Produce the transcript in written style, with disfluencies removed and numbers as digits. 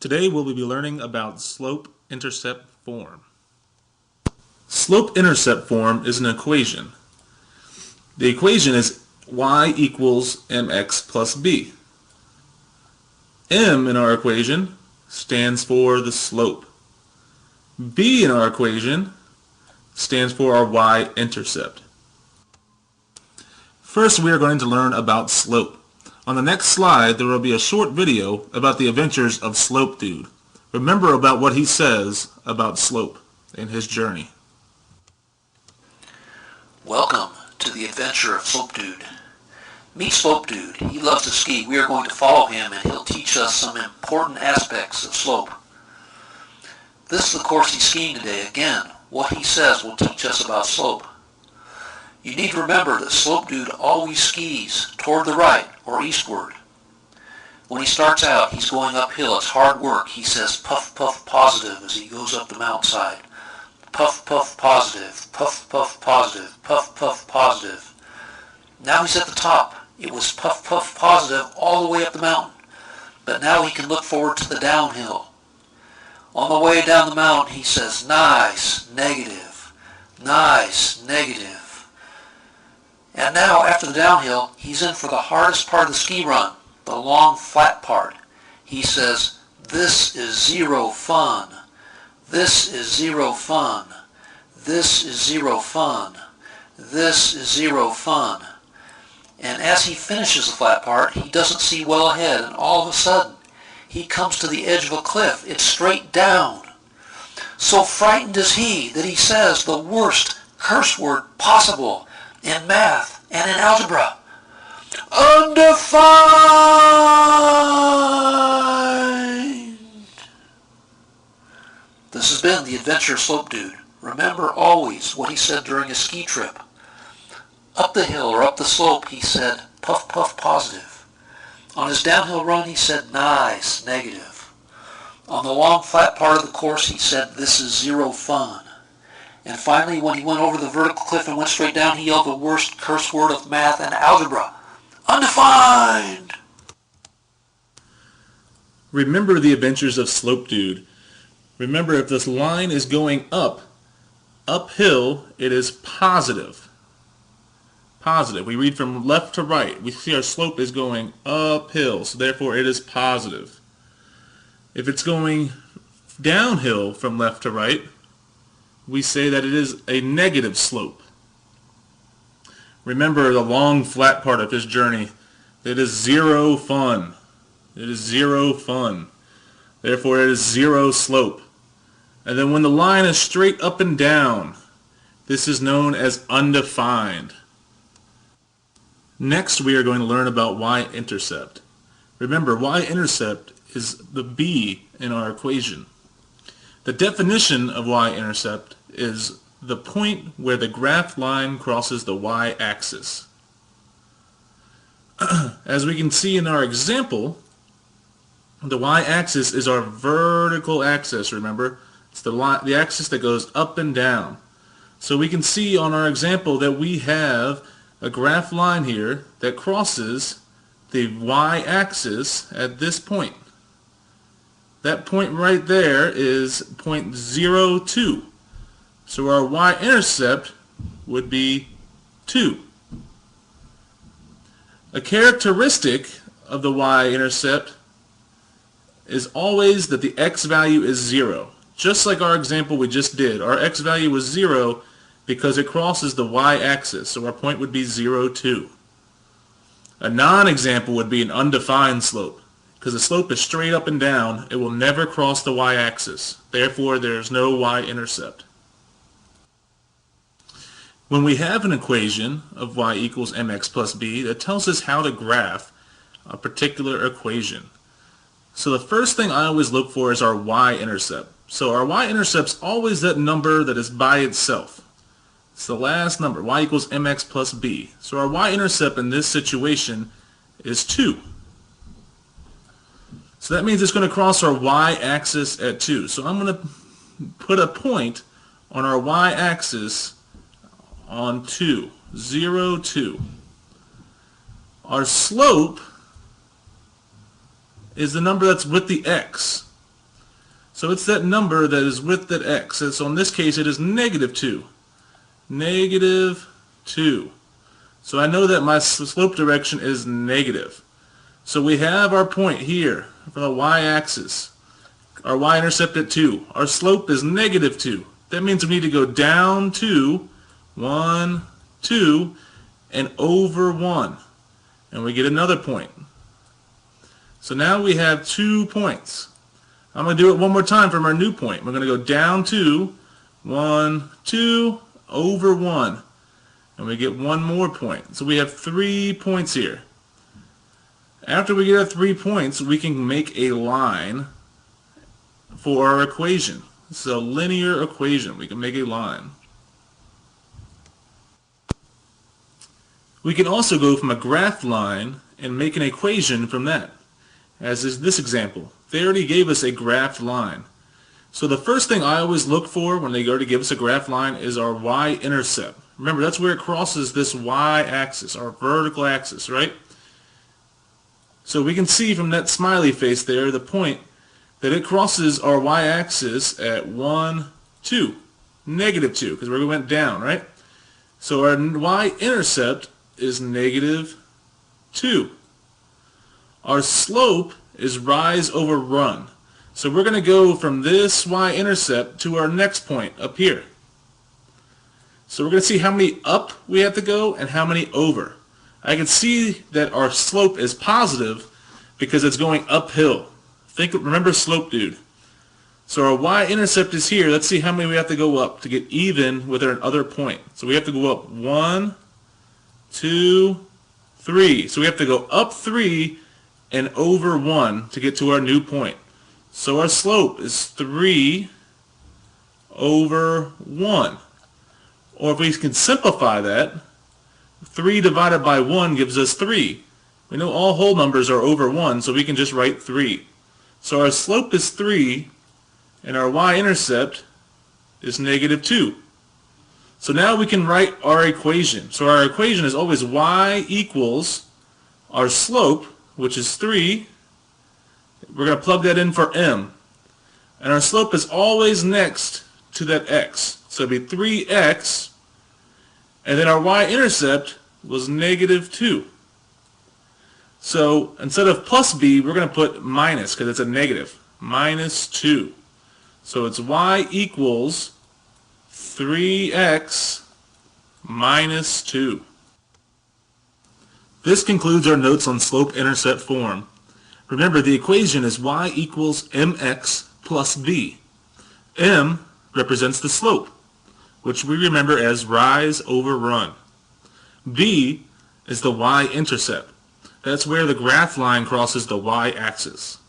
Today we'll be learning about slope-intercept form. Slope-intercept form is an equation. The equation is y equals mx plus b. M in our equation stands for the slope. B in our equation stands for our y-intercept. First, we are going to learn about slope. On the next slide, there will be a short video about the adventures of Slope Dude. Remember about what he says about slope in his journey. Welcome to the adventure of Slope Dude. Meet Slope Dude. He loves to ski. We are going to follow him and he'll teach us some important aspects of slope. This is the course he's skiing today. Again, what he says will teach us about slope. You need to remember that Slope Dude always skis toward the right or eastward. When he starts out, he's going uphill. It's hard work. He says puff, puff, positive as he goes up the mountainside. Puff, puff, positive. Puff, puff, positive. Puff, puff, positive. Now he's at the top. It was puff, puff, positive all the way up the mountain. But now he can look forward to the downhill. On the way down the mountain, he says nice, negative. Nice, negative. And now, after the downhill, he's in for the hardest part of the ski run, the long, flat part. He says, this is zero fun. This is zero fun. This is zero fun. This is zero fun. And as he finishes the flat part, he doesn't see well ahead, and all of a sudden, he comes to the edge of a cliff. It's straight down. So frightened is he that he says the worst curse word possible in math and in algebra. Undefined! This has been the Adventure of Slope Dude. Remember always what he said during his ski trip. Up the hill or up the slope, he said puff, puff, positive. On his downhill run, he said nice, negative. On the long, flat part of the course, he said this is zero fun. And finally, when he went over the vertical cliff and went straight down, he yelled the worst curse word of math and algebra. Undefined! Remember the adventures of Slope Dude. Remember, if this line is going uphill, it is positive. Positive. We read from left to right. We see our slope is going uphill, so therefore it is positive. If it's going downhill from left to right, we say that it is a negative slope. Remember the long flat part of his journey. It is zero fun. It is zero fun. Therefore it is zero slope. And then when the line is straight up and down, this is known as undefined. Next we are going to learn about y-intercept. Remember, y-intercept is the b in our equation. The definition of y-intercept is the point where the graph line crosses the y-axis. As we can see in our example, the y-axis is our vertical axis, remember? It's the axis that goes up and down. So we can see on our example that we have a graph line here that crosses the y-axis at this point. That point right there is point 0,2. So our y-intercept would be 2. A characteristic of the y-intercept is always that the x value is 0. Just like our example we just did, our x value was 0 because it crosses the y-axis, so our point would be 0,2. A non-example would be an undefined slope. Because the slope is straight up and down, it will never cross the y-axis. Therefore, there is no y-intercept. When we have an equation of y equals mx plus b, that tells us how to graph a particular equation. So the first thing I always look for is our y-intercept. So our y-intercept is always that number that is by itself. It's the last number, y equals mx plus b. So our y-intercept in this situation is 2. So that means it's going to cross our y-axis at 2. So I'm going to put a point on our y-axis on 2, 0, 2. Our slope is the number that's with the x. So it's that number that is with that x. So in this case, it is negative 2. Negative 2. So I know that my slope direction is negative. So we have our point here for the y-axis. Our y-intercept at 2. Our slope is negative 2. That means we need to go down 2, 1, 2, and over 1. And we get another point. So now we have 2 points. I'm going to do it one more time from our new point. We're going to go down 2, 1, 2, over 1. And we get one more point. So we have 3 points here. After we get our 3 points, we can make a line for our equation. This is a linear equation. We can make a line. We can also go from a graph line and make an equation from that, as is this example. They already gave us a graphed line. So the first thing I always look for when they already give us a graph line is our y-intercept. Remember, that's where it crosses this y-axis, our vertical axis, right? So we can see from that smiley face there, the point, that it crosses our y-axis at 1, 2, negative 2, because we went down, right? So our y-intercept is negative 2. Our slope is rise over run. So we're going to go from this y-intercept to our next point up here. So we're going to see how many up we have to go and how many over. I can see that our slope is positive because it's going uphill. Remember slope, dude. So our y-intercept is here. Let's see how many we have to go up to get even with our other point. So we have to go up 1, 2, 3. So we have to go up 3 and over 1 to get to our new point. So our slope is 3 over 1. Or if we can simplify that, 3 divided by 1 gives us 3. We know all whole numbers are over 1, so we can just write 3. So our slope is 3, and our y-intercept is negative 2. So now we can write our equation. So our equation is always y equals our slope, which is 3. We're going to plug that in for m. And our slope is always next to that x. So it'd be 3x, and then our y-intercept was negative 2. So instead of plus b, we're going to put minus because it's a negative. Minus 2. So it's y equals 3x minus 2. This concludes our notes on slope-intercept form. Remember, the equation is y equals mx plus b. M represents the slope, which we remember as rise over run. B is the y-intercept. That's where the graph line crosses the y-axis.